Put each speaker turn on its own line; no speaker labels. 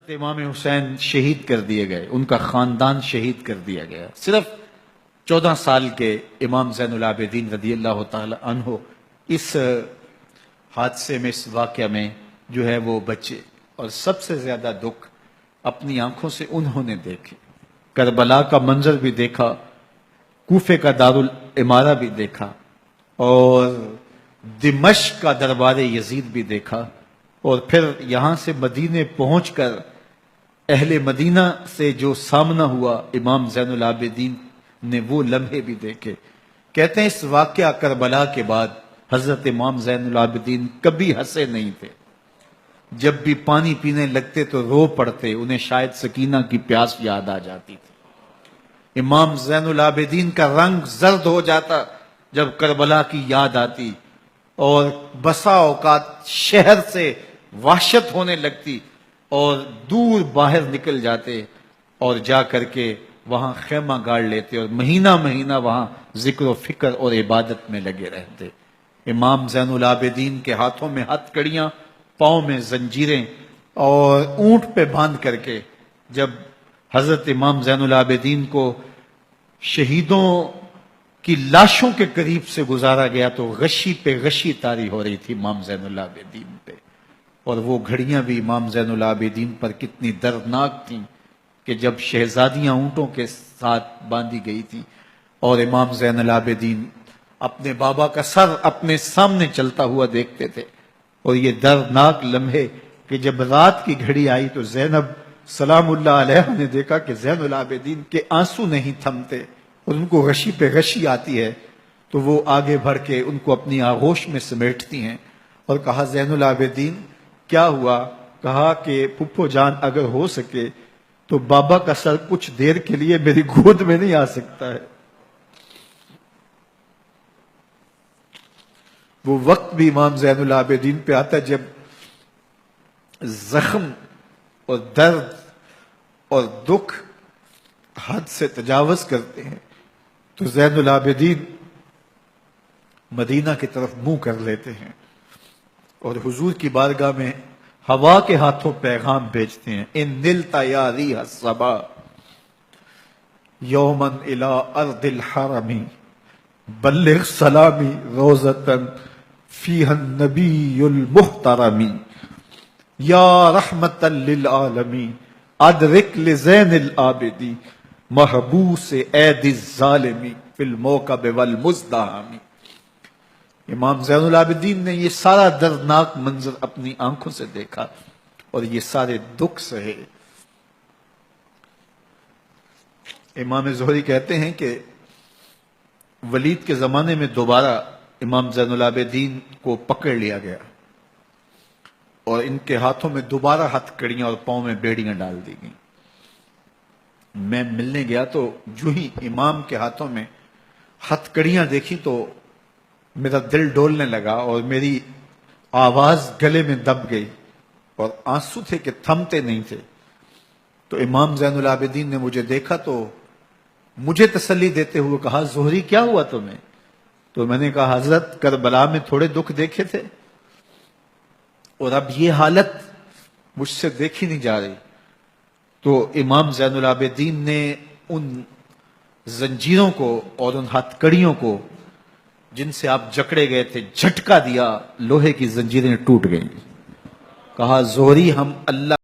امام حسین شہید کر دیے گئے، ان کا خاندان شہید کر دیا گیا۔ صرف 14 سال کے امام زین العابدین رضی اللہ تعالی عنہ اس حادثے میں، اس واقعہ میں جو ہے وہ بچے، اور سب سے زیادہ دکھ اپنی آنکھوں سے انہوں نے دیکھے۔ کربلا کا منظر بھی دیکھا، کوفے کا دارالامارہ بھی دیکھا، اور دمشق کا دربار یزید بھی دیکھا، اور پھر یہاں سے مدینے پہنچ کر اہل مدینہ سے جو سامنا ہوا امام زین العابدین نے وہ لمحے بھی دیکھے۔ کہتے ہیں اس واقعہ کربلا کے بعد حضرت امام زین العابدین کبھی ہنسے نہیں تھے۔ جب بھی پانی پینے لگتے تو رو پڑتے، انہیں شاید سکینہ کی پیاس یاد آ جاتی تھی۔ امام زین العابدین کا رنگ زرد ہو جاتا جب کربلا کی یاد آتی، اور بسا اوقات شہر سے وحشت ہونے لگتی اور دور باہر نکل جاتے اور جا کر کے وہاں خیمہ گاڑ لیتے اور مہینہ مہینہ وہاں ذکر و فکر اور عبادت میں لگے رہتے۔ امام زین العابدین کے ہاتھوں میں ہتھ کڑیاں، پاؤں میں زنجیریں، اور اونٹ پہ باندھ کر کے جب حضرت امام زین العابدین کو شہیدوں کی لاشوں کے قریب سے گزارا گیا تو غشی پہ غشی طاری ہو رہی تھی امام زین العابدین پہ، اور وہ گھڑیاں بھی امام زین العابدین پر کتنی دردناک تھیں کہ جب شہزادیاں اونٹوں کے ساتھ باندھی گئی تھی اور امام زین العابدین اپنے بابا کا سر اپنے سامنے چلتا ہوا دیکھتے تھے، اور یہ دردناک لمحے کہ جب رات کی گھڑی آئی تو زینب سلام اللہ علیہ نے دیکھا کہ زین العابدین کے آنسو نہیں تھمتے اور ان کو غشی پہ غشی آتی ہے، تو وہ آگے بڑھ کے ان کو اپنی آغوش میں سمیٹتی ہیں اور کہا زین العابدین کیا ہوا؟ کہا کہ پھپھو جان اگر ہو سکے تو بابا کا سر کچھ دیر کے لیے میری گود میں نہیں آ سکتا ہے۔ وہ وقت بھی امام زین العابدین پہ آتا ہے جب زخم اور درد اور دکھ حد سے تجاوز کرتے ہیں تو زین العابدین مدینہ کی طرف منہ کر لیتے ہیں اور حضور کی بارگاہ میں ہوا کے ہاتھوں پیغام بھیجتے ہیں، ان نلتا یا ریح الصبا یومن الی ارض الحرم بلغ سلامی روزتن فیہا النبی المحترم یا رحمتا للعالمین ادرک لزین العابدین محبوس عید الظالمی فی الموکب والمزدحم۔ امام زین العابدین نے یہ سارا دردناک منظر اپنی آنکھوں سے دیکھا اور یہ سارے دکھ سہے۔ امام زہری کہتے ہیں کہ ولید کے زمانے میں دوبارہ امام زین العابدین کو پکڑ لیا گیا اور ان کے ہاتھوں میں دوبارہ ہتھ کڑیاں اور پاؤں میں بیڑیاں ڈال دی گئیں۔ میں ملنے گیا تو جو ہی امام کے ہاتھوں میں ہتھ کڑیاں دیکھی تو میرا دل ڈولنے لگا اور میری آواز گلے میں دب گئی اور آنسو تھے کہ تھمتے نہیں تھے۔ تو امام زین العابدین نے مجھے دیکھا تو مجھے تسلی دیتے ہوئے کہا زہری کیا ہوا تمہیں؟ تو میں نے کہا حضرت کربلا میں تھوڑے دکھ دیکھے تھے اور اب یہ حالت مجھ سے دیکھی نہیں جا رہی۔ تو امام زین العابدین نے ان زنجیروں کو اور ان ہتھ کڑیوں کو جن سے آپ جکڑے گئے تھے جھٹکا دیا، لوہے کی زنجیریں ٹوٹ گئیں۔ کہا زہری ہم اللہ